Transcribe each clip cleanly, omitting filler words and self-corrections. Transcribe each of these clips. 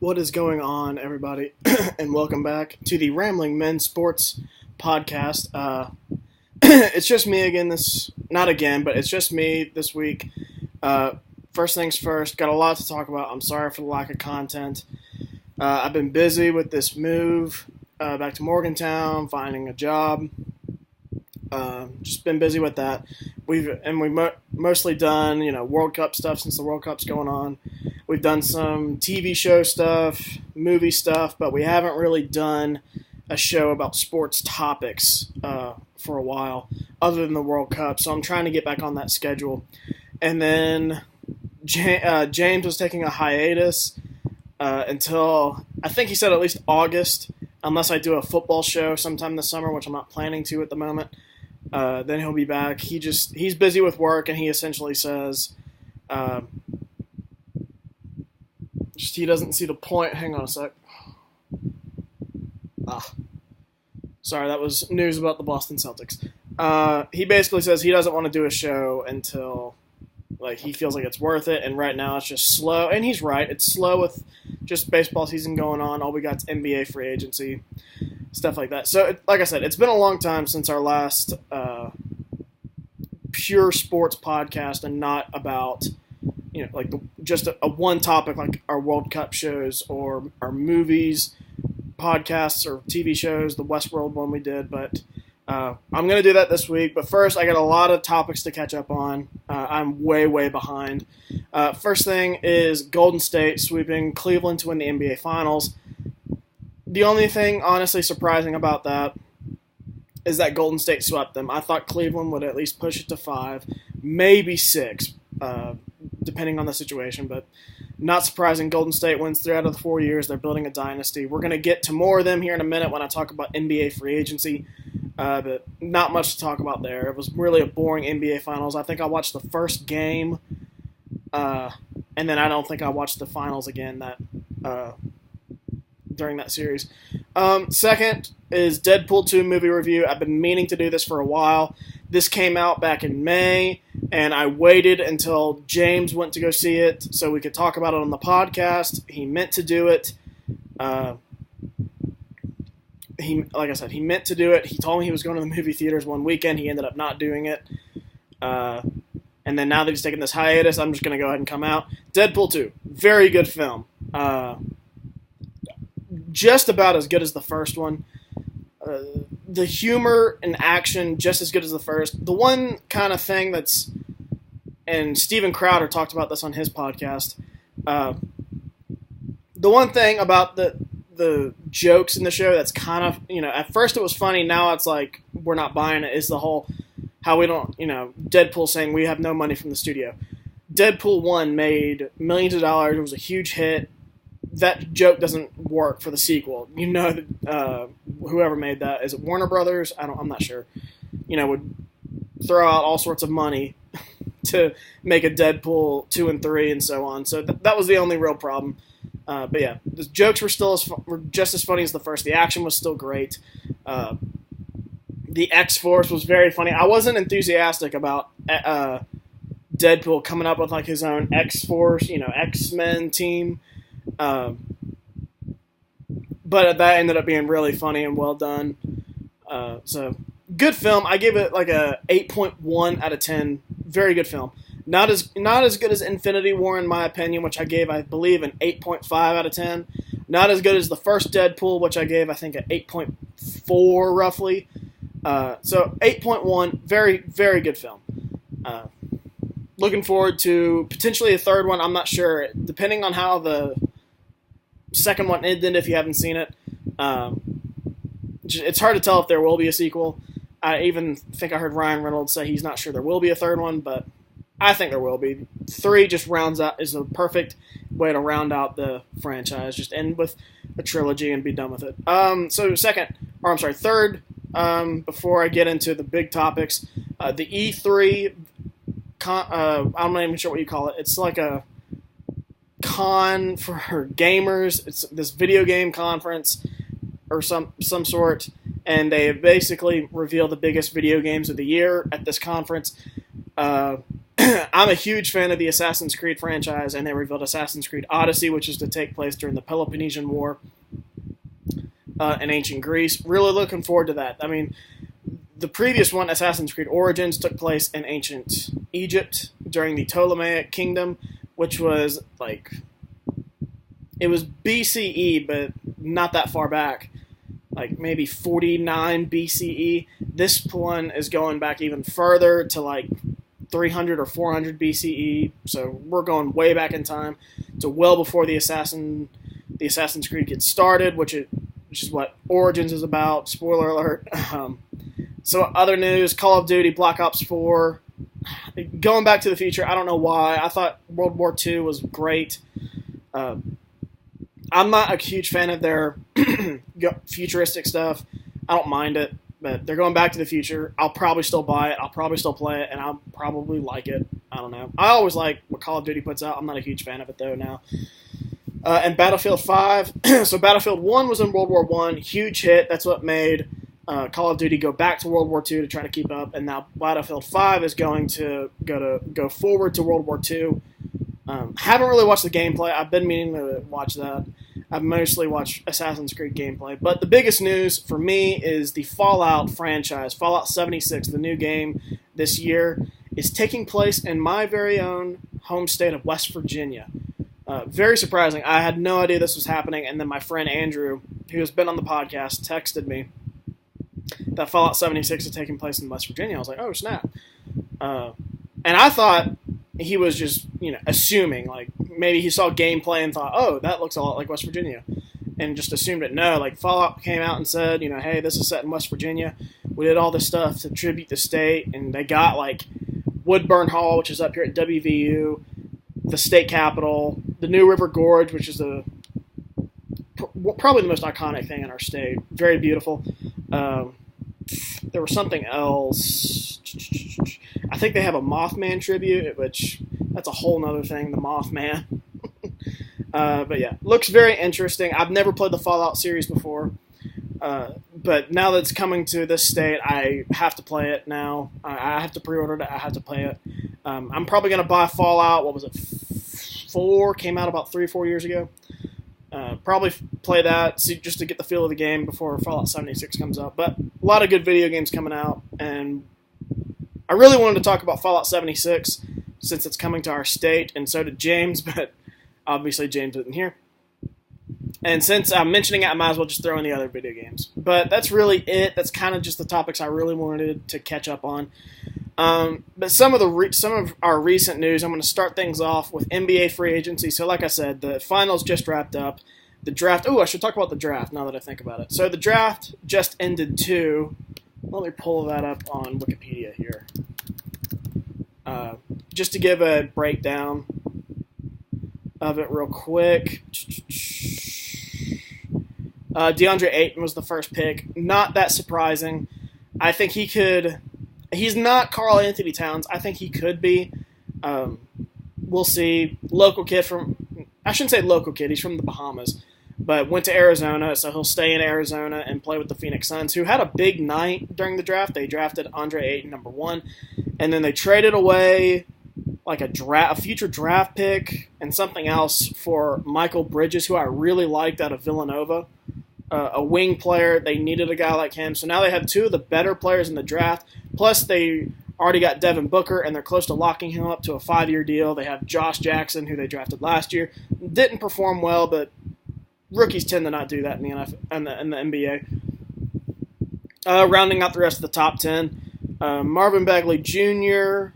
What is going on, everybody? And welcome back to the Rambling Men Sports Podcast. It's just me again not again, but it's just me this week. First things first, got a lot to talk about. I'm sorry for the lack of content. I've been busy with this move back to Morgantown, finding a job. Just been busy with that. We've mostly done, World Cup stuff since the World Cup's going on. We've done some TV show stuff, movie stuff, but we haven't really done a show about sports topics for a while, other than the World Cup. So I'm trying to get back on that schedule. And then James was taking a hiatus until, I think he said at least August, unless I do a football show sometime this summer, which I'm not planning to at the moment. Then he'll be back. He's busy with work, and he essentially says he doesn't see the point. Hang on a sec. Sorry, that was news about the Boston Celtics. He basically says he doesn't want to do a show until he feels like it's worth it, and right now it's just slow. And he's right. It's slow with just baseball season going on. All we got is NBA free agency, stuff like that. So, like I said, it's been a long time since our last pure sports podcast, and not about just a one topic like our World Cup shows or our movies, podcasts, or TV shows, the Westworld one we did. But I'm going to do that this week. But first, I got a lot of topics to catch up on. I'm way, way behind. First thing is Golden State sweeping Cleveland to win the NBA Finals. The only thing honestly surprising about that is that Golden State swept them. I thought Cleveland would at least push it to 5, maybe 6, depending on the situation. But not surprising. Golden State wins 3 out of the 4 years. They're building a dynasty. We're going to get to more of them here in a minute when I talk about NBA free agency. But not much to talk about there. It was really a boring NBA Finals. I think I watched the first game, and then I don't think I watched the finals again during that series. Second is Deadpool 2 movie review. I've been meaning to do this for a while. This came out back in May, and I waited until James went to go see it so we could talk about it on the podcast. He meant to do it. Like I said, he meant to do it. He told me he was going to the movie theaters one weekend. He ended up not doing it. And then now that he's taking this hiatus, I'm just going to go ahead and come out. Deadpool 2, very good film. Just about as good as the first one. The humor and action, just as good as the first. The one kind of thing that's, and Steven Crowder talked about this on his podcast, the one thing about the jokes in the show that's kind of, at first it was funny, now it's like, we're not buying it, is the whole, how we don't, Deadpool saying we have no money from the studio. Deadpool 1 made millions of dollars, it was a huge hit. That joke doesn't work for the sequel. Whoever made that, is it Warner Brothers? I'm not sure. Would throw out all sorts of money to make a Deadpool 2 and 3 and so on. So that was the only real problem. But yeah, the jokes were just as funny as the first. The action was still great. The X-Force was very funny. I wasn't enthusiastic about Deadpool coming up with his own X-Force, X-Men team. But that ended up being really funny and well done. So good film. I give it a 8.1 out of 10. Very good film. Not as good as Infinity War in my opinion, which I gave, I believe, an 8.5 out of 10. Not as good as the first Deadpool, which I gave, I think, an 8.4 roughly. So 8.1, very, very good film. Looking forward to potentially a third one. I'm not sure, depending on how the second one ended. If you haven't seen it, it's hard to tell if there will be a sequel. I even think I heard Ryan Reynolds say he's not sure there will be a third one, but I think there will be. 3 just is a perfect way to round out the franchise. Just end with a trilogy and be done with it. Third, before I get into the big topics, the E3, I'm not even sure what you call it. It's like a con for gamers. It's this video game conference or some sort, and they basically reveal the biggest video games of the year at this conference. I'm a huge fan of the Assassin's Creed franchise, and they revealed Assassin's Creed Odyssey, which is to take place during the Peloponnesian War in ancient Greece. Really looking forward to that. I mean, the previous one, Assassin's Creed Origins, took place in ancient Egypt during the Ptolemaic Kingdom, which was it was BCE, but not that far back, like maybe 49 BCE. This one is going back even further to like 300 or 400 BCE, so we're going way back in time to well before the Assassin's Creed gets started, which is what Origins is about. Spoiler alert. So other news, Call of Duty Black Ops 4, going back to the future. I don't know why. I thought World War II was great. I'm not a huge fan of their futuristic stuff. I don't mind it, but they're going back to the future. I'll probably still buy it. I'll probably still play it, and I'll probably like it. I don't know. I always like what Call of Duty puts out. I'm not a huge fan of it, though, now. And Battlefield 5. So Battlefield 1 was in World War I. Huge hit. That's what made Call of Duty go back to World War II to try to keep up. And now Battlefield 5 is going to go forward to World War II. Haven't really watched the gameplay. I've been meaning to watch that. I've mostly watched Assassin's Creed gameplay. But the biggest news for me is the Fallout franchise. Fallout 76, the new game this year, is taking place in my very own home state of West Virginia. Very surprising. I had no idea this was happening, and then my friend Andrew, who has been on the podcast, texted me that Fallout 76 is taking place in West Virginia. I was like, oh, snap. And I thought he was just, assuming, like, maybe he saw gameplay and thought, oh, that looks a lot like West Virginia, and just assumed it. No, like, Fallout came out and said, hey, this is set in West Virginia. We did all this stuff to tribute the state, and they got, like, Woodburn Hall, which is up here at WVU, the state capitol, the New River Gorge, which is probably the most iconic thing in our state. Very beautiful. There was something else. I think they have a Mothman tribute, which that's a whole nother thing, the Mothman. But yeah, looks very interesting. I've never played the Fallout series before, but now that it's coming to this state, I have to play it now. I have to pre-order it. I have to play it. I'm probably going to buy Fallout, what was it, 4? Came out about 3 or 4 years ago. Probably play that just to get the feel of the game before Fallout 76 comes out. But a lot of good video games coming out, and I really wanted to talk about Fallout 76 since it's coming to our state, and so did James, but obviously James isn't here. And since I'm mentioning it, I might as well just throw in the other video games. But that's really it. That's kind of just the topics I really wanted to catch up on. But some of our recent news, I'm going to start things off with NBA free agency. So like I said, the finals just wrapped up. The draft, I should talk about the draft now that I think about it. So the draft just ended too. Let me pull that up on Wikipedia here. Just to give a breakdown of it real quick. DeAndre Ayton was the first pick. Not that surprising. I think he could... He's not Karl Anthony Towns. I think he could be. We'll see. Local kid from... I shouldn't say local kid. He's from the Bahamas. But went to Arizona, so he'll stay in Arizona and play with the Phoenix Suns, who had a big night during the draft. They drafted Andre Ayton, number 1. And then they traded away like a future draft pick and something else for Michael Bridges, who I really liked out of Villanova. A wing player. They needed a guy like him. So now they have 2 of the better players in the draft. Plus, they already got Devin Booker, and they're close to locking him up to a 5-year deal. They have Josh Jackson, who they drafted last year. Didn't perform well, but rookies tend to not do that in the NBA. Rounding out the rest of the top 10, Marvin Bagley III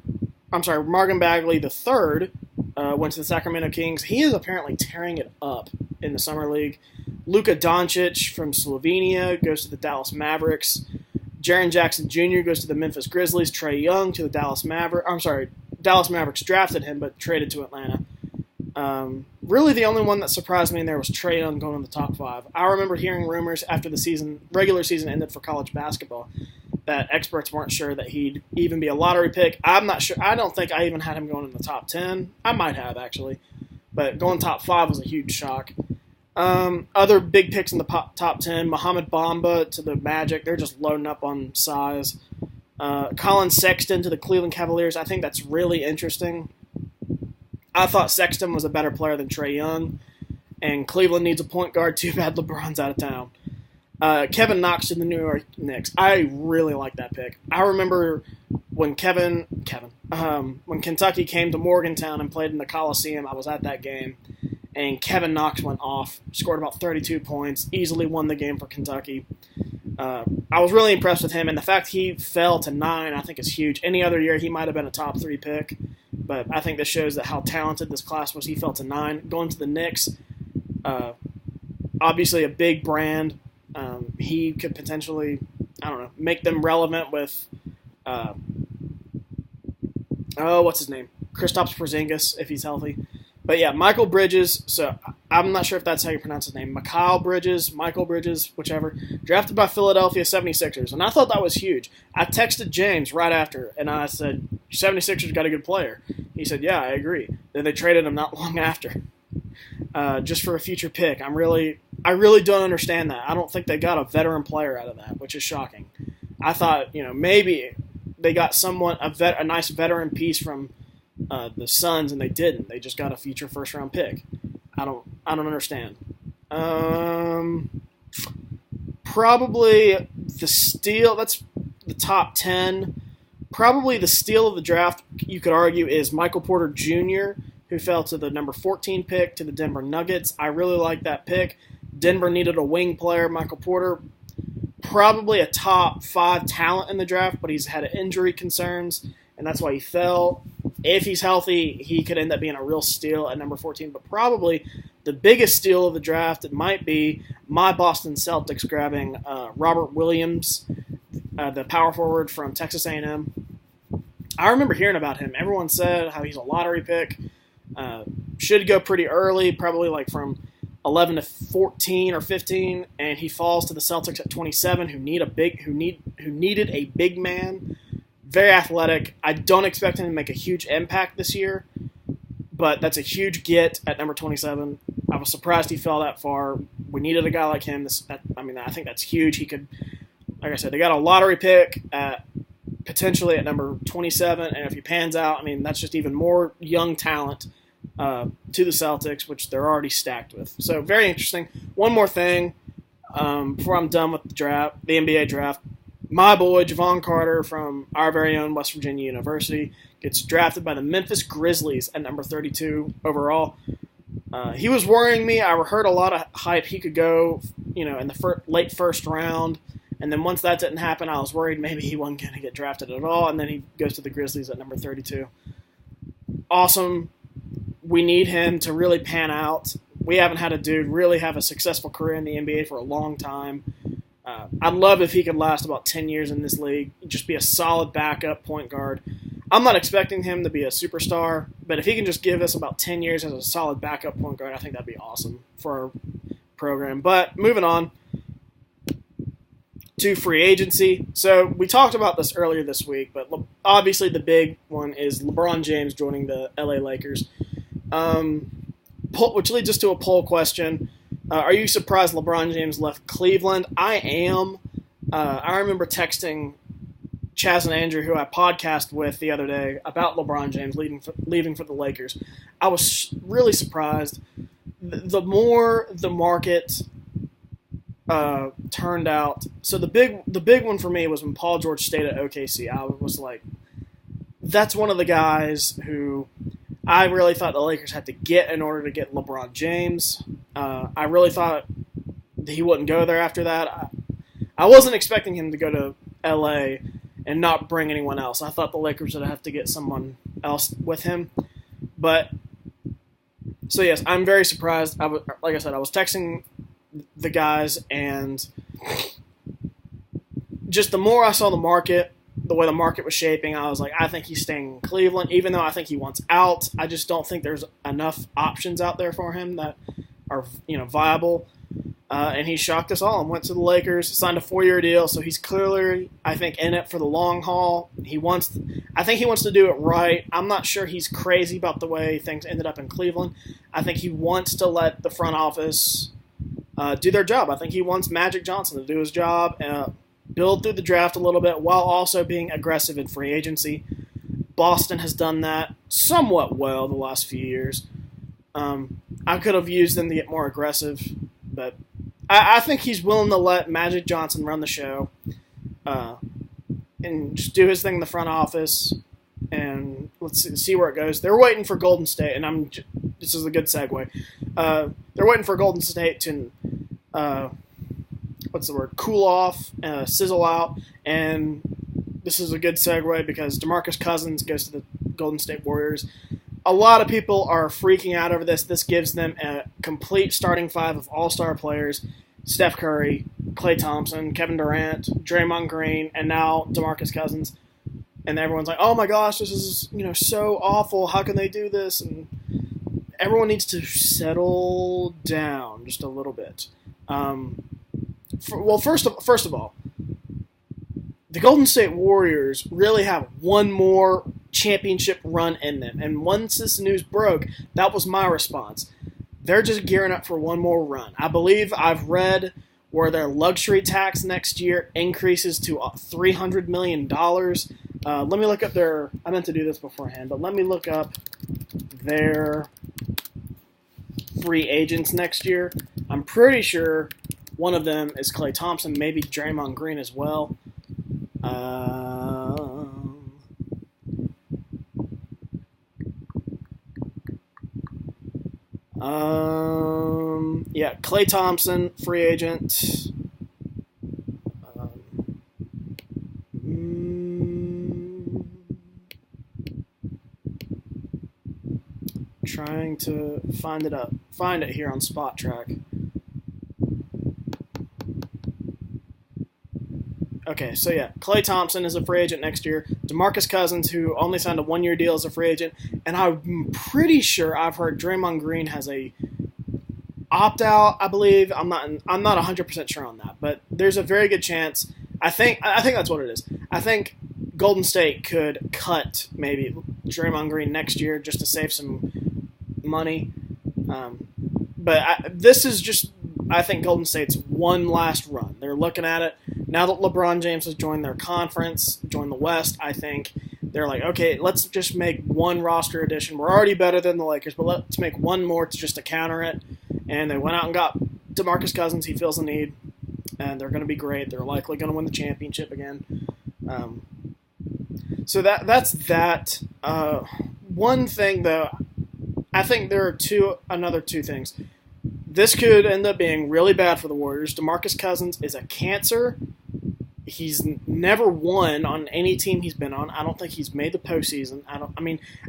went to the Sacramento Kings. He is apparently tearing it up in the Summer League. Luka Doncic from Slovenia goes to the Dallas Mavericks. Jaren Jackson Jr. goes to the Memphis Grizzlies. Trae Young to the Dallas Mavericks. Dallas Mavericks drafted him, but traded to Atlanta. Really, the only one that surprised me in there was Trae Young going in the top 5. I remember hearing rumors after the regular season ended for college basketball that experts weren't sure that he'd even be a lottery pick. I'm not sure. I don't think I even had him going in the top 10. I might have, actually. But going top 5 was a huge shock. Other big picks in the top 10, Mohamed Bamba to the Magic. They're just loading up on size. Colin Sexton to the Cleveland Cavaliers. I think that's really interesting. I thought Sexton was a better player than Trae Young, and Cleveland needs a point guard. Too bad LeBron's out of town. Kevin Knox to the New York Knicks. I really like that pick. I remember when when Kentucky came to Morgantown and played in the Coliseum. I was at that game, and Kevin Knox went off, scored about 32 points, easily won the game for Kentucky. I was really impressed with him, and the fact he fell to 9, I think, is huge. Any other year, he might have been a top 3 pick, but I think this shows that how talented this class was. He fell to 9. Going to the Knicks, obviously a big brand. He could potentially, make them relevant with, what's his name? Kristaps Porzingis, if he's healthy. But yeah, Michael Bridges, so I'm not sure if that's how you pronounce his name. Michael Bridges, whichever, drafted by Philadelphia 76ers. And I thought that was huge. I texted James right after, and I said, 76ers got a good player. He said, yeah, I agree. Then they traded him not long after, just for a future pick. I really don't understand that. I don't think they got a veteran player out of that, which is shocking. I thought, maybe they got a nice veteran piece from the Suns, and they didn't. They just got a future first-round pick. I don't understand. Probably the steal. That's the top 10. Probably the steal of the draft, you could argue, is Michael Porter Jr., who fell to the number 14 pick to the Denver Nuggets. I really like that pick. Denver needed a wing player. Michael Porter, probably a top 5 talent in the draft, but he's had injury concerns, and that's why he fell. If he's healthy, he could end up being a real steal at number 14. But probably the biggest steal of the draft, it might be my Boston Celtics grabbing Robert Williams, the power forward from Texas A&M. I remember hearing about him. Everyone said how he's a lottery pick. Should go pretty early, probably like from 11 to 14 or 15, and he falls to the Celtics at 27, who needed a big man. Very athletic. I don't expect him to make a huge impact this year, but that's a huge get at number 27. I was surprised he fell that far. We needed a guy like him. I think that's huge. He could, like I said, they got a lottery pick potentially at number 27, and if he pans out, that's just even more young talent to the Celtics, which they're already stacked with. So very interesting. One more thing before I'm done with the NBA draft. My boy, Javon Carter from our very own West Virginia University, gets drafted by the Memphis Grizzlies at number 32 overall. He was worrying me. I heard a lot of hype he could go, in the late first round. And then once that didn't happen, I was worried maybe he wasn't going to get drafted at all. And then he goes to the Grizzlies at number 32. Awesome. We need him to really pan out. We haven't had a dude really have a successful career in the NBA for a long time. I'd love if he could last about 10 years in this league, just be a solid backup point guard. I'm not expecting him to be a superstar, but if he can just give us about 10 years as a solid backup point guard, I think that'd be awesome for our program. But moving on to free agency. So we talked about this earlier this week, but obviously the big one is LeBron James joining the LA Lakers, which leads us to a poll question. Are you surprised LeBron James left Cleveland? I am. I remember texting Chaz and Andrew, who I podcast with the other day, about LeBron James leaving for the Lakers. I was really surprised. The more the market turned out, so the big one for me was when Paul George stayed at OKC. I was like, that's one of the guys who I really thought the Lakers had to get in order to get LeBron James. I really thought he wouldn't go there after that. I wasn't expecting him to go to LA and not bring anyone else. I thought the Lakers would have to get someone else with him. But, so yes, I'm very surprised. Like I said, I was texting the guys, and just the more I saw the market, the way the market was shaping, I was like, I think he's staying in Cleveland, even though I think he wants out. I just don't think there's enough options out there for him that are, viable. And he shocked us all and went to the Lakers, signed a 4-year deal, so he's clearly, I think, in it for the long haul. I think he wants to do it right. I'm not sure he's crazy about the way things ended up in Cleveland. I think he wants to let the front office do their job. I think he wants Magic Johnson to do his job. build through the draft a little bit while also being aggressive in free agency. Boston has done that somewhat well the last few years. I could have used them to get more aggressive, but I think he's willing to let Magic Johnson run the show and just do his thing in the front office, and let's see where it goes. They're waiting for Golden State, and this is a good segue. They're waiting for Golden State to cool off, sizzle out, and this is a good segue because DeMarcus Cousins goes to the Golden State Warriors. A lot of people are freaking out over this. This gives them a complete starting five of all-star players: Steph Curry, Klay Thompson, Kevin Durant, Draymond Green, and now DeMarcus Cousins. And everyone's like, "Oh my gosh, this is so awful. How can they do this?" And everyone needs to settle down just a little bit. First of all, the Golden State Warriors really have one more championship run in them. And once this news broke, that was my response. They're just gearing up for one more run. I believe I've read where their luxury tax next year increases to $300 million. Let me look up I meant to do this beforehand, but let me look up their free agents next year. I'm pretty sure one of them is Klay Thompson, maybe Draymond Green as well. Klay Thompson, free agent. Trying to find it here on Spot Track. Okay, so Klay Thompson is a free agent next year. DeMarcus Cousins, who only signed a one-year deal, is a free agent, and I'm pretty sure I've heard Draymond Green has a opt-out. I believe I'm not 100% sure on that, but there's a very good chance. I think that's what it is. I think Golden State could cut maybe Draymond Green next year just to save some money. This is just, I think, Golden State's one last run. They're looking at it. Now that LeBron James has joined their conference, joined the West, I think they're like, okay, let's just make one roster addition. We're already better than the Lakers, but let's make one more to counter it. And they went out and got DeMarcus Cousins. He feels the need, and they're going to be great. They're likely going to win the championship again. So that's that. One thing, though, I think there are another two things. This could end up being really bad for the Warriors. DeMarcus Cousins is a cancer. He's never won on any team he's been on. I don't think he's made the postseason.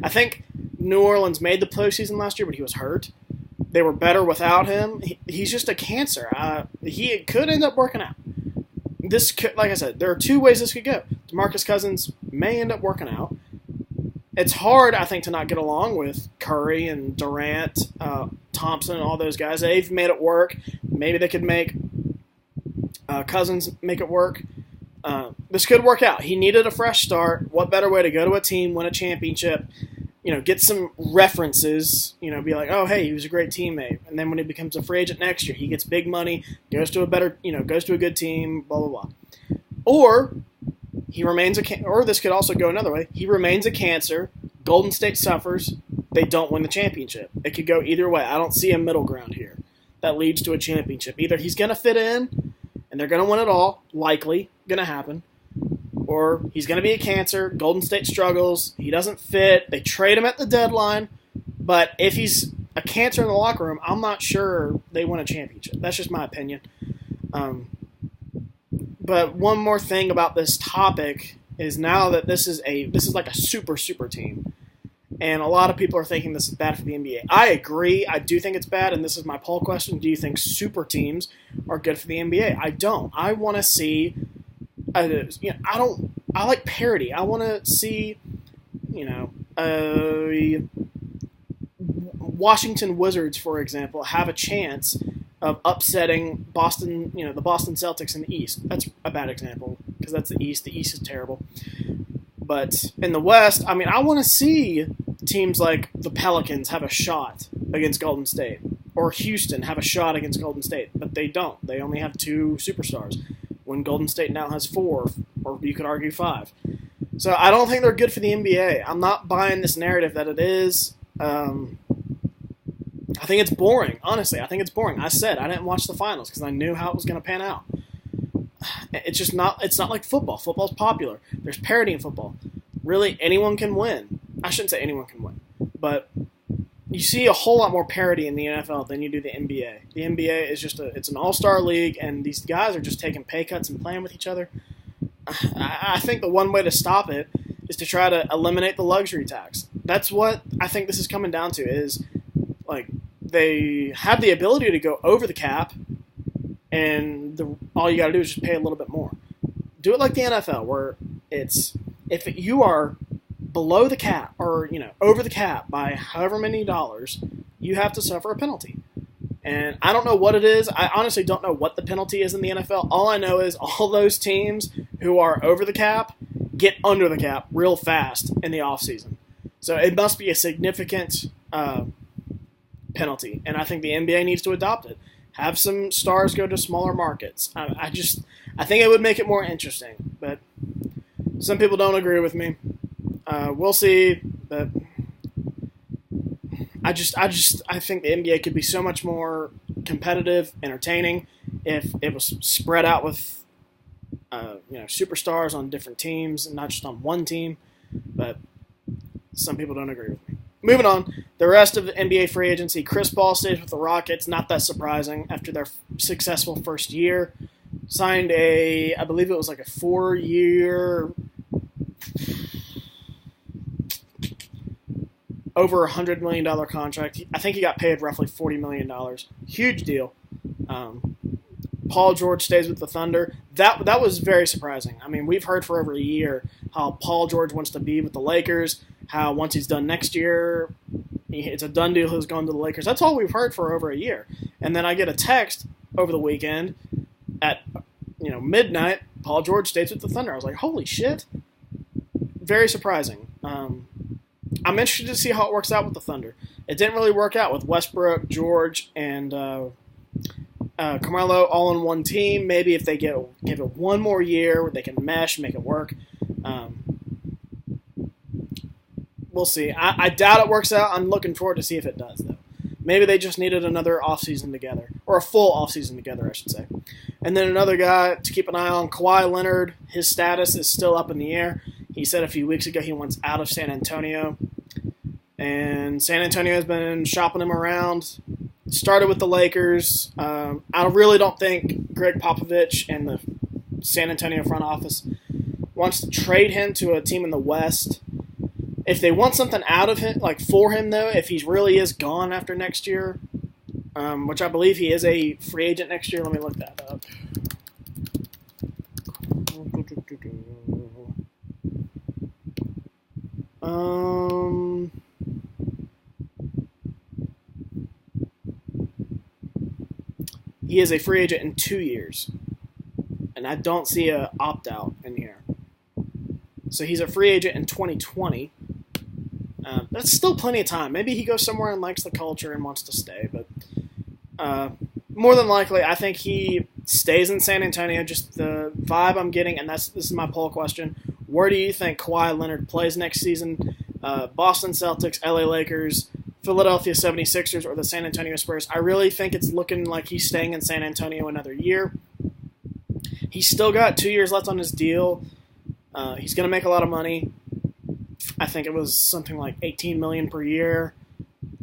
I think New Orleans made the postseason last year, but he was hurt. They were better without him. He's just a cancer. He could end up working out. This could, like I said, there are two ways this could go. DeMarcus Cousins may end up working out. It's hard, I think, to not get along with Curry and Durant, Thompson, and all those guys. They've made it work. Maybe they could make Cousins make it work. This could work out. He needed a fresh start. What better way to go to a team, win a championship, get some references, be like, oh, hey, he was a great teammate. And then when he becomes a free agent next year, he gets big money, goes to a good team, blah, blah, blah. Or he remains or this could also go another way. He remains a cancer. Golden State suffers. They don't win the championship. It could go either way. I don't see a middle ground here that leads to a championship. Either he's going to fit in, and they're going to win it all, likely going to happen, or he's going to be a cancer. Golden State struggles. He doesn't fit. They trade him at the deadline. But if he's a cancer in the locker room, I'm not sure they win a championship. That's just my opinion. But one more thing about this topic is now that this is like a super team, and a lot of people are thinking this is bad for the NBA. I agree. I do think it's bad, and this is my poll question: do you think super teams are good for the NBA? I don't. I want to see. I like parity. I want to see, Washington Wizards, for example, have a chance of upsetting Boston, the Boston Celtics in the East. That's a bad example because that's the East. The East is terrible. But in the West, I want to see teams like the Pelicans have a shot against Golden State, or Houston have a shot against Golden State, but they don't. They only have two superstars. when Golden State now has 4, or you could argue 5. So I don't think they're good for the NBA. I'm not buying this narrative that it is. I think it's boring. Honestly, I think it's boring. I said I didn't watch the finals because I knew how it was going to pan out. It's just not. It's not like football. Football's popular. There's parity in football. Really, anyone can win. I shouldn't say anyone can win, but you see a whole lot more parity in the NFL than you do the NBA. The NBA is just it's an all-star league, and these guys are just taking pay cuts and playing with each other. I think the one way to stop it is to try to eliminate the luxury tax. That's what I think this is coming down to, is like they have the ability to go over the cap, and all you got to do is just pay a little bit more. Do it like the NFL, where it's if you are below the cap or over the cap by however many dollars, you have to suffer a penalty. And I don't know what it is. I honestly don't know what the penalty is in the NFL. All I know is all those teams who are over the cap get under the cap real fast in the offseason. So it must be a significant penalty. And I think the NBA needs to adopt it. Have some stars go to smaller markets. I think it would make it more interesting. But some people don't agree with me. We'll see. But I think the NBA could be so much more competitive, entertaining, if it was spread out with, superstars on different teams and not just on one team. But some people don't agree with me. Moving on, the rest of the NBA free agency. Chris Paul stays with the Rockets. Not that surprising after their successful first year. Signed I believe it was like a 4-year. Over $100 million contract. I think he got paid roughly $40 million. Huge deal. Paul George stays with the Thunder. That was very surprising. I mean, we've heard for over a year how Paul George wants to be with the Lakers, how once he's done next year, it's a done deal he's going to the Lakers. That's all we've heard for over a year. And then I get a text over the weekend at midnight, Paul George stays with the Thunder. I was like, holy shit. Very surprising. I'm interested to see how it works out with the Thunder. It didn't really work out with Westbrook, George, and Carmelo all in one team. Maybe if they give it one more year where they can mesh, make it work. We'll see. I doubt it works out. I'm looking forward to see if it does, though. Maybe they just needed another offseason together, or a full offseason together, I should say. And then another guy to keep an eye on, Kawhi Leonard. His status is still up in the air. He said a few weeks ago he wants out of San Antonio. And San Antonio has been shopping him around. Started with the Lakers. I really don't think Greg Popovich and the San Antonio front office wants to trade him to a team in the West. If they want something out of him, like for him though, if he really is gone after next year, which I believe he is a free agent next year. Let me look that up. He is a free agent in 2 years, and I don't see a opt-out in here. So he's a free agent in 2020. That's still plenty of time. Maybe he goes somewhere and likes the culture and wants to stay, but more than likely, I think he stays in San Antonio. Just the vibe I'm getting, and this is my poll question. Where do you think Kawhi Leonard plays next season? Boston Celtics, LA Lakers, Philadelphia 76ers, or the San Antonio Spurs? I really think it's looking like he's staying in San Antonio another year. He's still got 2 years left on his deal. He's going to make a lot of money. I think it was something like $18 million per year.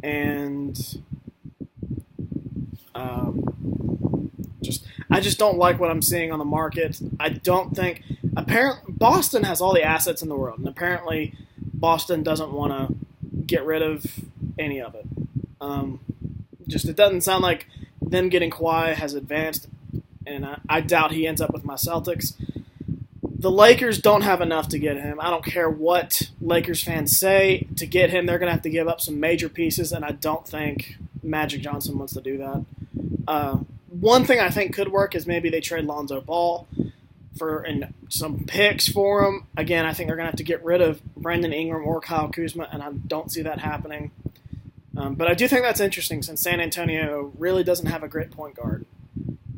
And I just don't like what I'm seeing on the market. I don't think... Apparently, Boston has all the assets in the world, and apparently Boston doesn't want to get rid of any of it. It doesn't sound like them getting Kawhi has advanced, and I doubt he ends up with my Celtics. The Lakers don't have enough to get him. I don't care what Lakers fans say. To get him, they're going to have to give up some major pieces, and I don't think Magic Johnson wants to do that. One thing I think could work is maybe they trade Lonzo Ball and some picks for him. Again, I think they're going to have to get rid of Brandon Ingram or Kyle Kuzma, and I don't see that happening. But I do think that's interesting since San Antonio really doesn't have a great point guard.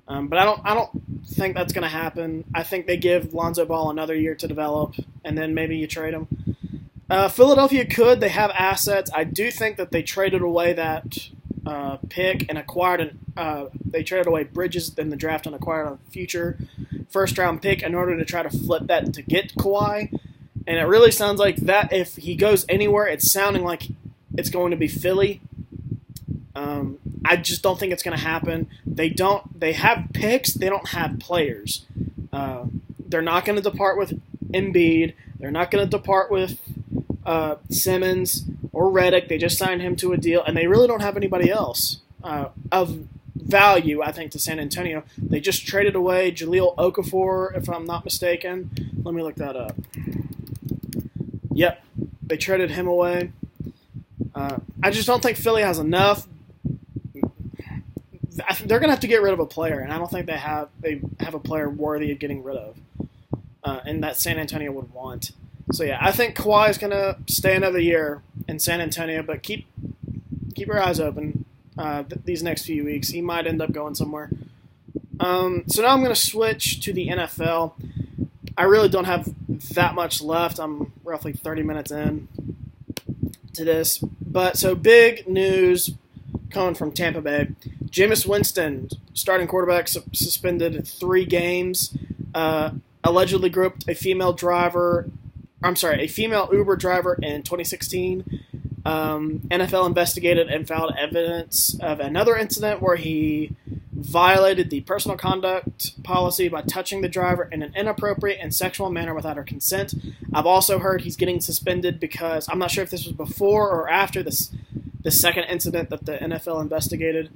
But I don't think that's going to happen. I think they give Lonzo Ball another year to develop, and then maybe you trade him. Philadelphia could. They have assets. I do think that they traded away that pick and acquired they traded away Bridges in the draft and acquired a future first-round pick in order to try to flip that to get Kawhi. And it really sounds like that if he goes anywhere, it's sounding like it's going to be Philly. I just don't think it's going to happen. They have picks. They don't have players. They're not going to depart with Embiid. They're not going to depart with Simmons or Redick. They just signed him to a deal, and they really don't have anybody else of value, I think, to San Antonio. They just traded away Jahlil Okafor, if I'm not mistaken. Let me look that up. Yep, they traded him away. I just don't think Philly has enough. They're going to have to get rid of a player, and I don't think they have a player worthy of getting rid of, and that San Antonio would want. So yeah, I think Kawhi is going to stay another year in San Antonio, but keep your eyes open these next few weeks. He might end up going somewhere. So now I'm going to switch to the NFL. I really don't have that much left. I'm roughly 30 minutes in to this, but so big news coming from Tampa Bay. Jameis Winston, starting quarterback, suspended 3 games. Allegedly groped a female Uber driver in 2016. NFL investigated and found evidence of another incident where he violated the personal conduct policy by touching the driver in an inappropriate and sexual manner without her consent. I've also heard he's getting suspended because I'm not sure if this was before or after the second incident that the NFL investigated,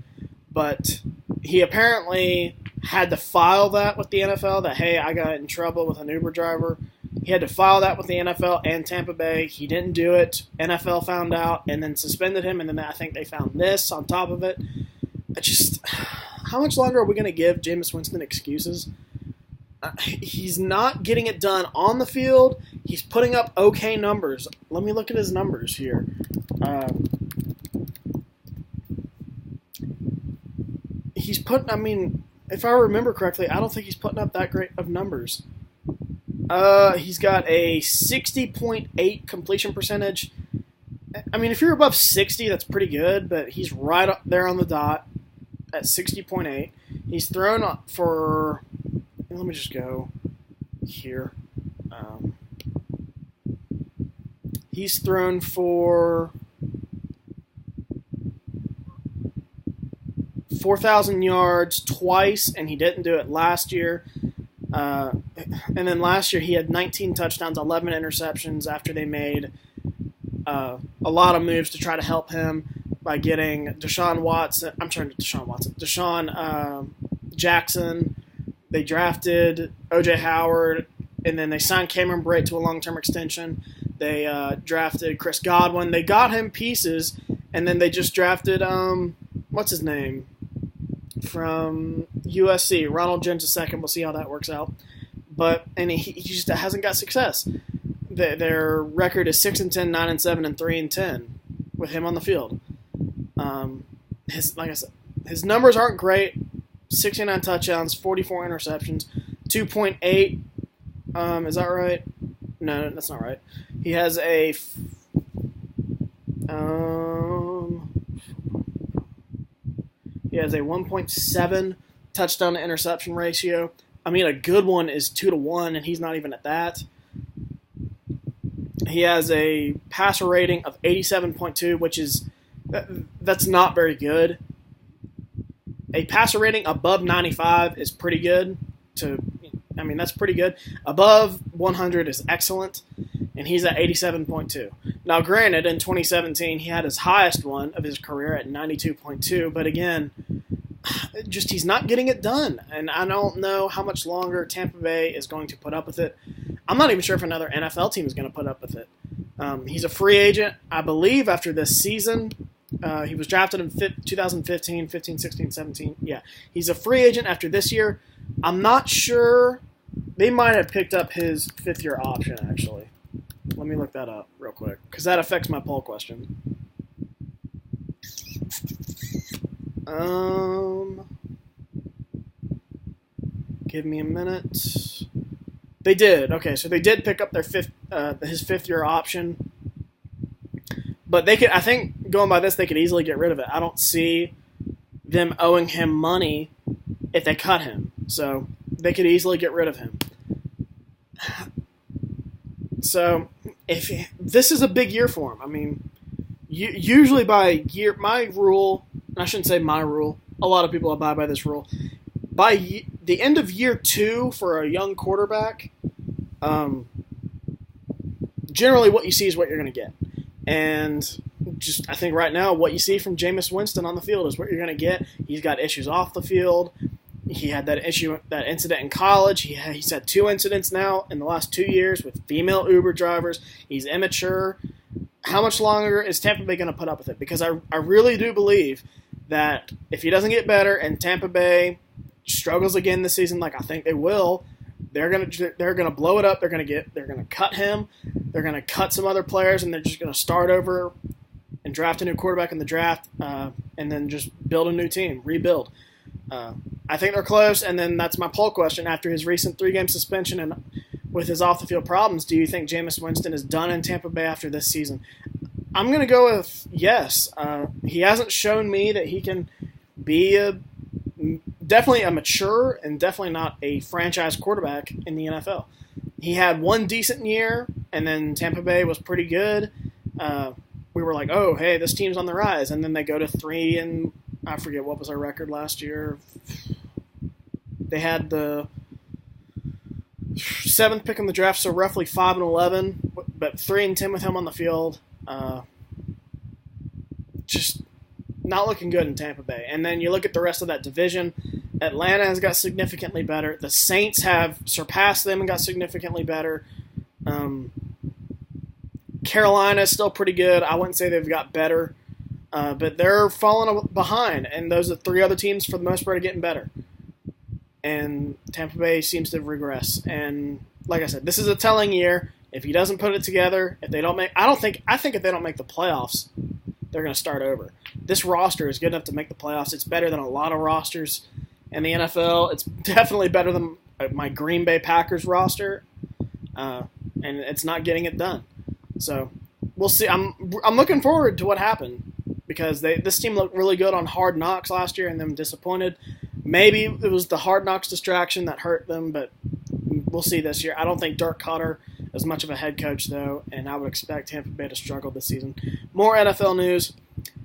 but he apparently had to file that with the NFL that, hey, I got in trouble with an Uber driver. He had to file that with the NFL and Tampa Bay. He didn't do it. NFL found out and then suspended him, and then I think they found this on top of it. How much longer are we going to give Jameis Winston excuses? He's not getting it done on the field. He's putting up okay numbers. Let me look at his numbers here. If I remember correctly, I don't think he's putting up that great of numbers. He's got a 60.8 completion percentage. I mean, if you're above 60, that's pretty good, but he's right up there on the dot at 60.8. He's thrown for... Let me just go here. He's thrown for 4,000 yards twice, and he didn't do it last year. And then last year he had 19 touchdowns, 11 interceptions after they made a lot of moves to try to help him by getting Deshaun Jackson. They drafted O.J. Howard, and then they signed Cameron Brate to a long-term extension. They drafted Chris Godwin. They got him pieces, and then they just drafted, what's his name? From USC, Ronald Jones II. We'll see how that works out. And he just hasn't got success. Their record is 6-10, 9-7, and 3-10 with him on the field. Like I said, his numbers aren't great. 69 touchdowns, 44 interceptions, 2.8. Is that right? No, that's not right. He has a He has a 1.7 touchdown to interception ratio. I mean, a good one is 2-1, and he's not even at that. He has a passer rating of 87.2, which is that's not very good. A passer rating above 95 is pretty good. That's pretty good. Above 100 is excellent, and he's at 87.2. Now, granted, in 2017, he had his highest one of his career at 92.2, but again, he's not getting it done, and I don't know how much longer Tampa Bay is going to put up with it. I'm not even sure if another NFL team is going to put up with it. He's a free agent, I believe, after this season. He was drafted in 2015, 15, 16, 17. Yeah, he's a free agent after this year. I'm not sure. They might have picked up his fifth-year option, actually. Let me look that up real quick, because that affects my poll question. Give me a minute. They did. Okay, so they did pick up their his fifth-year option. But they could, I think, going by this, they could easily get rid of it. I don't see them owing him money if they cut him. So they could easily get rid of him. So this is a big year for him. I mean, usually by year, my rule, and I shouldn't say my rule, a lot of people abide by this rule. By the end of year 2 for a young quarterback, generally what you see is what you're going to get. And just I think right now what you see from Jameis Winston on the field is what you're going to get. He's got issues off the field. He had that incident in college. He's had 2 incidents now in the last 2 years with female Uber drivers. He's immature. How much longer is Tampa Bay going to put up with it? Because I really do believe that if he doesn't get better and Tampa Bay struggles again this season, like I think they will, they're gonna blow it up. They're gonna cut him. They're gonna cut some other players, and they're just gonna start over and draft a new quarterback in the draft, and then just build a new team, rebuild. I think they're close, and then that's my poll question. After his recent 3-game suspension and with his off-the-field problems, do you think Jameis Winston is done in Tampa Bay after this season? I'm going to go with yes. He hasn't shown me that he can be definitely a mature and definitely not a franchise quarterback in the NFL. He had 1 decent year, and then Tampa Bay was pretty good. We were like, oh, hey, this team's on the rise. And then they go to 3 and I forget what was our record last year. They had the 7th pick in the draft, so roughly 5-11, but 3-10 with him on the field. Just not looking good in Tampa Bay. And then you look at the rest of that division. Atlanta has got significantly better. The Saints have surpassed them and got significantly better. Carolina is still pretty good. I wouldn't say they've got better, but they're falling behind. And those are 3 other teams, for the most part, are getting better. And Tampa Bay seems to regress. And like I said, this is a telling year. If he doesn't put it together, if they don't make, I think if they don't make the playoffs, they're going to start over. This roster is good enough to make the playoffs. It's better than a lot of rosters in the NFL. It's definitely better than my Green Bay Packers roster, and it's not getting it done. So we'll see. I'm looking forward to what happened because this team looked really good on Hard Knocks last year, and then disappointed. Maybe it was the Hard Knocks distraction that hurt them, but we'll see this year. I don't think Dirk Koetter is much of a head coach, though, and I would expect Tampa Bay to struggle this season. More NFL news.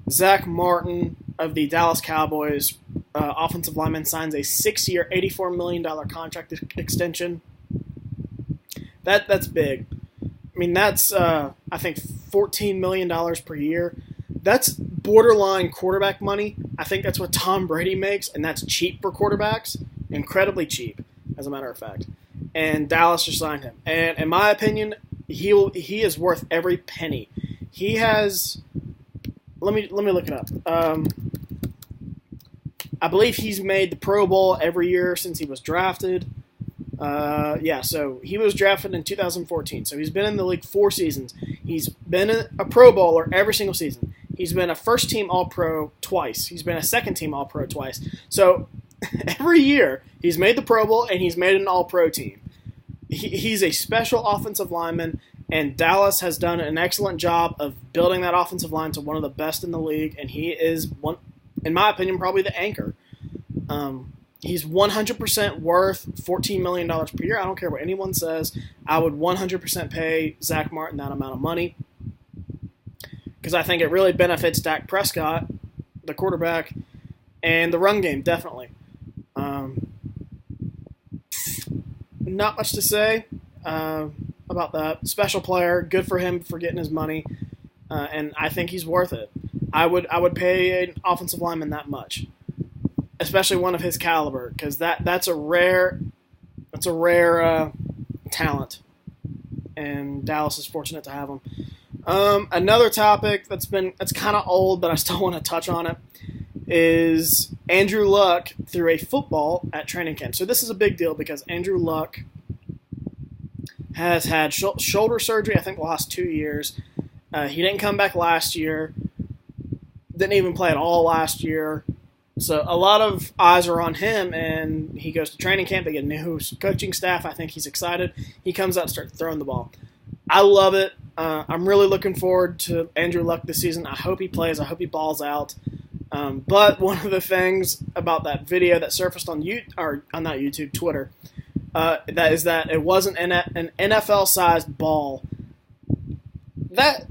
Zach Martin of the Dallas Cowboys, offensive lineman, signs a 6-year, $84 million contract extension. That's big. I mean, that's, I think, $14 million per year. That's borderline quarterback money. I think that's what Tom Brady makes, and that's cheap for quarterbacks. Incredibly cheap, as a matter of fact. And Dallas just signed him. And in my opinion, he is worth every penny. He has. Let me look it up. I believe he's made the Pro Bowl every year since he was drafted. So he was drafted in 2014. So he's been in the league 4 seasons. He's been a Pro Bowler every single season. He's been a first-team All-Pro twice. He's been a second-team All-Pro twice. So every year he's made the Pro Bowl and he's made an All-Pro team. He's a special offensive lineman, and Dallas has done an excellent job of building that offensive line to one of the best in the league, and he is, one, in my opinion, probably the anchor. He's 100% worth $14 million per year. I don't care what anyone says. I would 100% pay Zach Martin that amount of money because I think it really benefits Dak Prescott, the quarterback, and the run game, definitely. Not much to say about that. Special player, good for him for getting his money, and I think he's worth it. I would pay an offensive lineman that much, especially one of his caliber, because that's a rare talent, and Dallas is fortunate to have him. Another topic that's kind of old, but I still want to touch on it, is Andrew Luck threw a football at training camp. So this is a big deal because Andrew Luck has had shoulder surgery, I think, the last 2 years. He didn't come back last year. Didn't even play at all last year. So a lot of eyes are on him, and he goes to training camp. They get a new coaching staff. I think he's excited. He comes out and starts throwing the ball. I love it. I'm really looking forward to Andrew Luck this season. I hope he plays. I hope he balls out. But one of the things about that video that surfaced on Twitter, that is that it wasn't an NFL-sized ball. That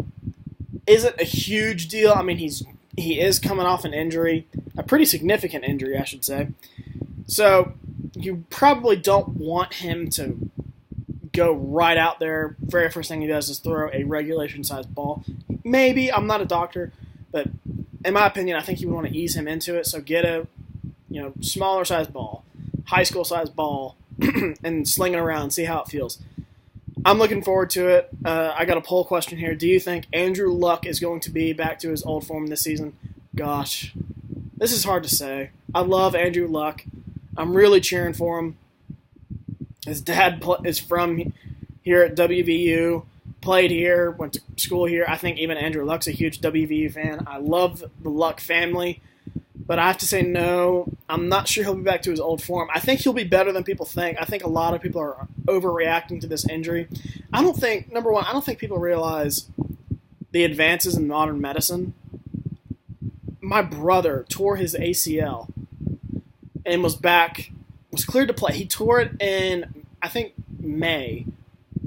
isn't a huge deal. I mean, he is coming off an injury, a pretty significant injury, I should say. So you probably don't want him to go right out there. Very first thing he does is throw a regulation-sized ball. Maybe, I'm not a doctor, but in my opinion, I think you would want to ease him into it. So get a smaller-sized ball, high school-sized ball, and sling it around, see how it feels. I'm looking forward to it. I got a poll question here. Do you think Andrew Luck is going to be back to his old form this season? Gosh, this is hard to say. I love Andrew Luck. I'm really cheering for him. His dad is from here at WVU, played here, went to school here. I think even Andrew Luck's a huge WVU fan. I love the Luck family. But I have to say no, I'm not sure he'll be back to his old form. I think he'll be better than people think. I think a lot of people are overreacting to this injury. Number one, I don't think people realize the advances in modern medicine. My brother tore his ACL and was cleared to play. He tore it in, I think,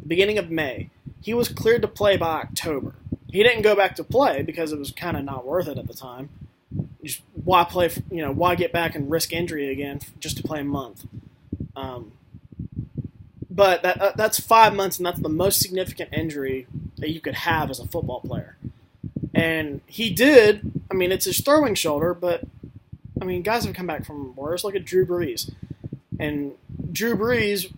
beginning of May. He was cleared to play by October. He didn't go back to play because it was kind of not worth it at the time. Just why play? Why get back and risk injury again just to play a month? But that's 5 months, and that's the most significant injury that you could have as a football player. And he did. I mean, it's his throwing shoulder, but I mean, guys have come back from worse. Look at Drew Brees, and Drew Brees,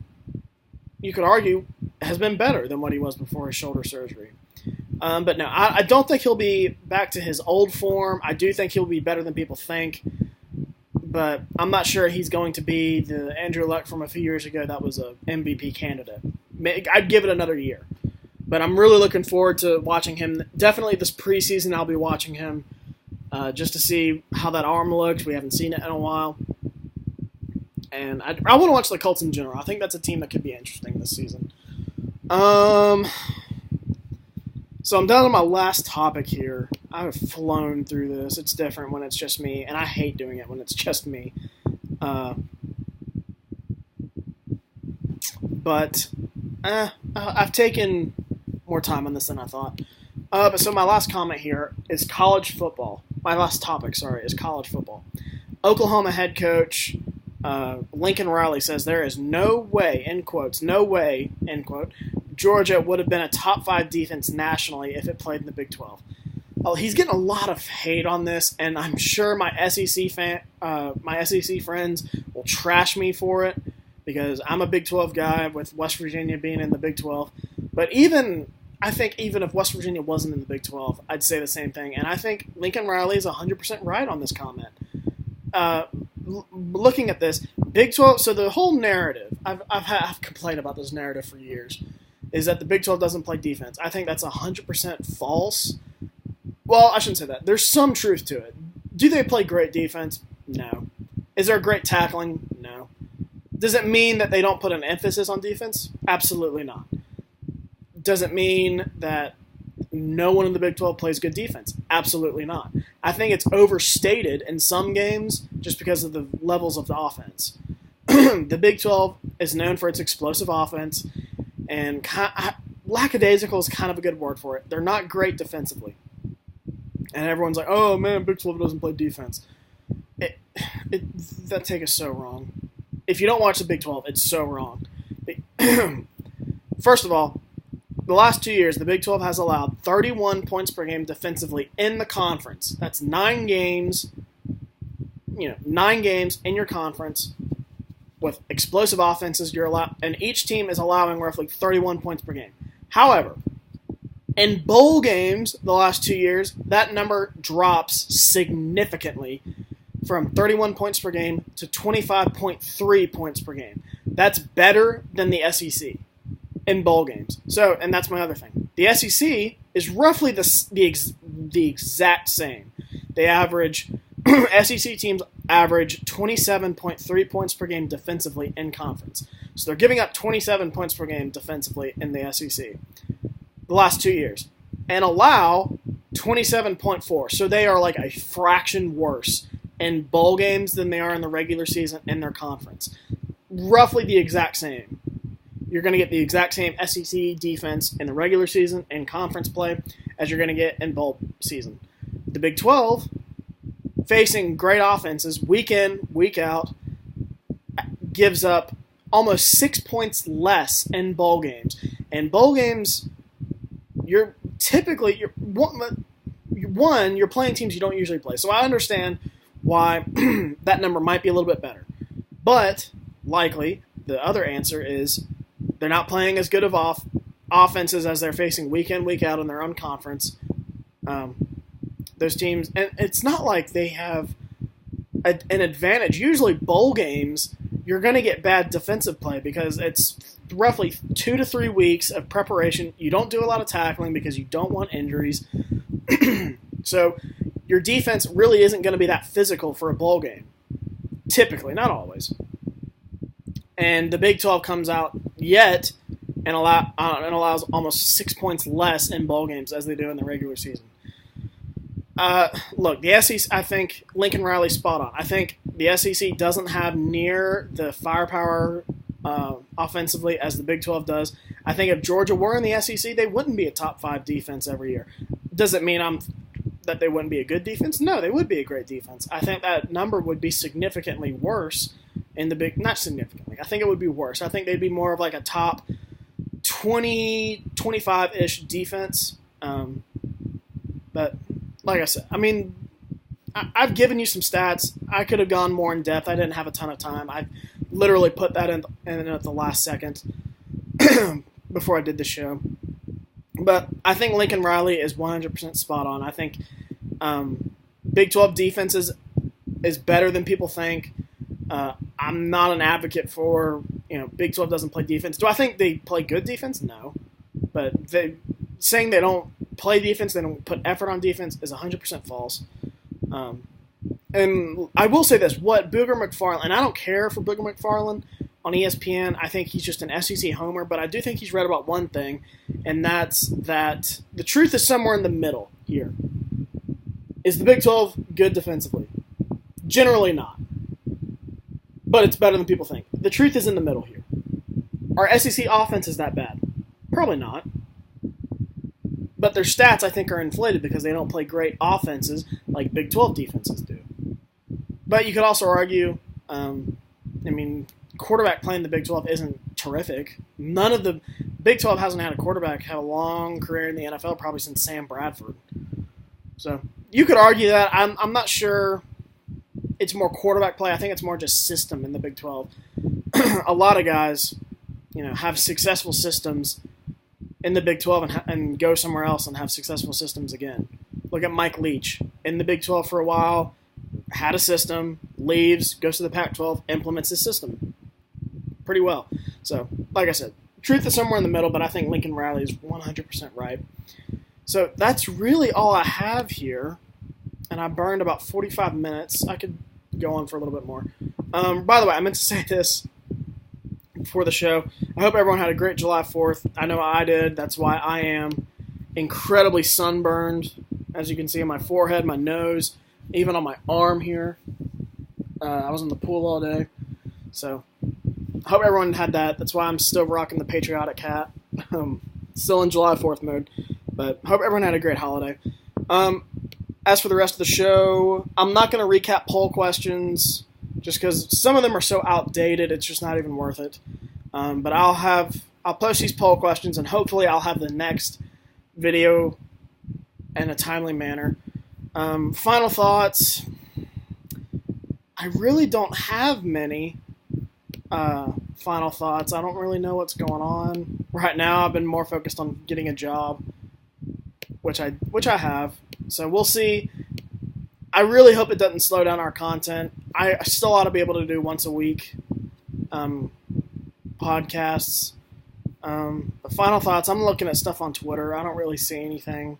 you could argue, has been better than what he was before his shoulder surgery. But no, I don't think he'll be back to his old form. I do think he'll be better than people think. But I'm not sure he's going to be the Andrew Luck from a few years ago that was a MVP candidate. I'd give it another year. But I'm really looking forward to watching him. Definitely this preseason I'll be watching him just to see how that arm looks. We haven't seen it in a while. And I want to watch the Colts in general. I think that's a team that could be interesting this season. So I'm down to my last topic here. I've flown through this. It's different when it's just me, and I hate doing it when it's just me. But I've taken more time on this than I thought. So my last comment here is college football. My last topic, is college football. Oklahoma head coach Lincoln Riley says there is no way, end quotes, no way, end quote, Georgia would have been a top 5 defense nationally if it played in the Big 12. Oh, he's getting a lot of hate on this, and I'm sure my SEC friends will trash me for it because I'm a Big 12 guy with West Virginia being in the Big 12. But I think even if West Virginia wasn't in the Big 12, I'd say the same thing. And I think Lincoln Riley is 100% right on this comment. Looking at this, Big 12, so the whole narrative, I've complained about this narrative for years, is that the Big 12 doesn't play defense. I think that's 100% false. Well, I shouldn't say that. There's some truth to it. Do they play great defense? No. Is there great tackling? No. Does it mean that they don't put an emphasis on defense? Absolutely not. Does it mean that no one in the Big 12 plays good defense? Absolutely not. I think it's overstated in some games just because of the levels of the offense. The Big 12 is known for its explosive offense, and lackadaisical is kind of a good word for it. They're not great defensively. And everyone's like, oh, man, Big 12 doesn't play defense. That take is so wrong. If you don't watch the Big 12, it's so wrong. First of all, the last 2 years, the Big 12 has allowed 31 points per game defensively in the conference. That's 9 games, 9 games in your conference with explosive offenses you're allowed, and each team is allowing roughly 31 points per game. However, in bowl games the last 2 years, that number drops significantly from 31 points per game to 25.3 points per game. That's better than the SEC in bowl games. So, and that's my other thing. The SEC is roughly the exact same. They average SEC teams average 27.3 points per game defensively in conference. So they're giving up 27 points per game defensively in the SEC the last 2 years, and allow 27.4. So they are like a fraction worse in bowl games than they are in the regular season in their conference. Roughly the exact same. You're going to get the exact same SEC defense in the regular season and conference play as you're going to get in bowl season. The Big 12, facing great offenses week in, week out, gives up almost 6 points less in bowl games. And bowl games, you're playing teams you don't usually play. So I understand why that number might be a little bit better. But likely the other answer is they're not playing as good of offenses as they're facing week in, week out in their own conference. Those teams, and it's not like they have an advantage. Usually bowl games, you're going to get bad defensive play because it's roughly 2 to 3 weeks of preparation. You don't do a lot of tackling because you don't want injuries. So your defense really isn't going to be that physical for a bowl game. Typically, not always. And the Big 12 comes out yet and allows almost 6 points less in bowl games as they do in the regular season. Look, the SEC, I think Lincoln Riley's spot on. I think the SEC doesn't have near the firepower offensively as the Big 12 does. I think if Georgia were in the SEC, they wouldn't be a top 5 defense every year. Does it mean that they wouldn't be a good defense? No, they would be a great defense. I think that number would be significantly worse in the Big, not significantly. I think it would be worse. I think they'd be more of like a top 20, 25-ish defense. But like I said, I mean, I've given you some stats. I could have gone more in depth. I didn't have a ton of time. I literally put that in at the last second before I did the show. But I think Lincoln Riley is 100% spot on. I think Big 12 defense is better than people think. I'm not an advocate for, Big 12 doesn't play defense. Do I think they play good defense? No. But saying they don't play defense, they don't put effort on defense is 100% false. And I will say this, what Booger McFarland, and I don't care for Booger McFarland on ESPN, I think he's just an SEC homer, but I do think he's right about one thing, and that's that the truth is somewhere in the middle here. Is the Big 12 good defensively? Generally not. But it's better than people think. The truth is in the middle here. Are SEC offenses that bad? Probably not. But their stats, I think, are inflated because they don't play great offenses like Big 12 defenses do. But you could also argue, quarterback play in the Big 12 isn't terrific. None of the Big 12 hasn't had a quarterback have a long career in the NFL probably since Sam Bradford. So you could argue that. I'm not sure it's more quarterback play. I think it's more just system in the Big 12. A lot of guys, have successful systems in the Big 12 and go somewhere else and have successful systems again. Look at Mike Leach. In the Big 12 for a while, had a system, leaves, goes to the Pac-12, implements his system pretty well. So, like I said, truth is somewhere in the middle, but I think Lincoln Riley is 100% right. So that's really all I have here, and I burned about 45 minutes. I could go on for a little bit more. By the way, I meant to say this before the show. I hope everyone had a great July 4th. I know I did. That's why I am incredibly sunburned, as you can see on my forehead, my nose, even on my arm here. I was in the pool all day. So I hope everyone had that. That's why I'm still rocking the patriotic hat. Still in July 4th mode. But hope everyone had a great holiday. As for the rest of the show, I'm not going to recap poll questions just because some of them are so outdated, it's just not even worth it. But I'll post these poll questions, and hopefully I'll have the next video in a timely manner. Final thoughts. I really don't have many final thoughts. I don't really know what's going on. Right now I've been more focused on getting a job, which I have. So we'll see. I really hope it doesn't slow down our content. I still ought to be able to do once a week podcasts. The final thoughts, I'm looking at stuff on Twitter. I don't really see anything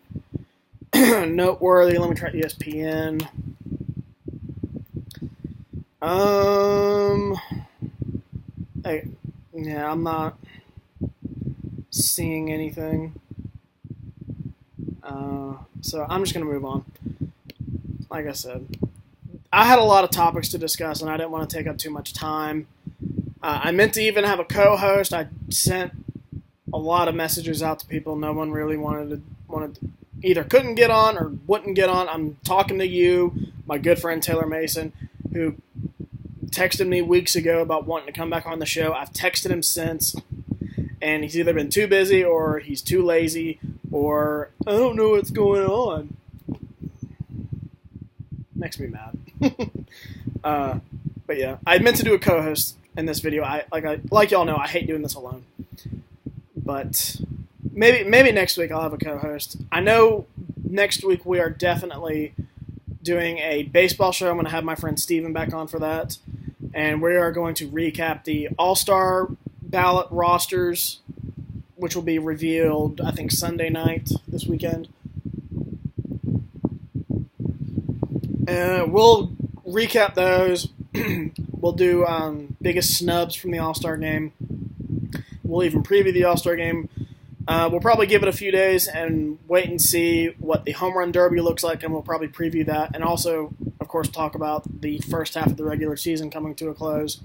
noteworthy. Let me try ESPN. Um, yeah, I'm not seeing anything. So I'm just gonna move on. Like I said, I had a lot of topics to discuss, and I didn't want to take up too much time. I meant to even have a co-host. I sent a lot of messages out to people. No one really wanted to either couldn't get on or wouldn't get on. I'm talking to you, my good friend Taylor Mason, who texted me weeks ago about wanting to come back on the show. I've texted him since, and he's either been too busy or he's too lazy or I don't know what's going on. Makes me mad. But yeah, I meant to do a co-host in this video. Like y'all know, I hate doing this alone. But maybe next week I'll have a co-host. I know next week we are definitely doing a baseball show. I'm going to have my friend Steven back on for that. And we are going to recap the All-Star ballot rosters, which will be revealed, I think, Sunday night this weekend. We'll recap those. We'll do biggest snubs from the All-Star game. We'll even preview the All-Star game. We'll probably give it a few days and wait and see what the Home Run Derby looks like, and we'll probably preview that. And also, of course, talk about the first half of the regular season coming to a close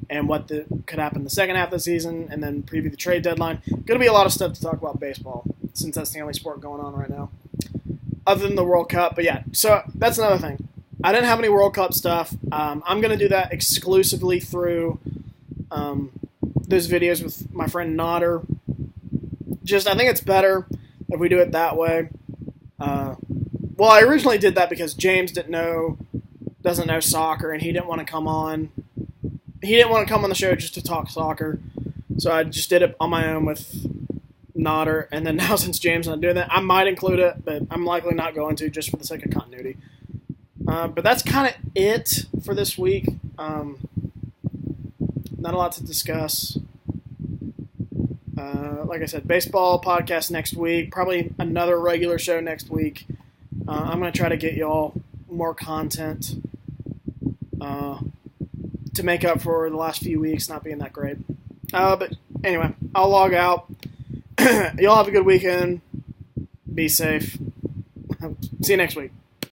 and what could happen the second half of the season, and then preview the trade deadline. Going to be a lot of stuff to talk about baseball, since that's the only sport going on right now, other than the World Cup. But yeah, so that's another thing. I didn't have any World Cup stuff. I'm going to do that exclusively through those videos with my friend Nodder. I think it's better if we do it that way. Well, I originally did that because James doesn't know soccer, and he didn't want to come on. He didn't want to come on the show just to talk soccer, so I just did it on my own with Nodder. And then now, since James is not doing that, I might include it, but I'm likely not going to, just for the sake of continuity. But that's kind of it for this week. Not a lot to discuss. Like I said, baseball podcast next week. Probably another regular show next week. I'm going to try to get y'all more content to make up for the last few weeks not being that great. But anyway, I'll log out. Y'all have a good weekend. Be safe. See you next week.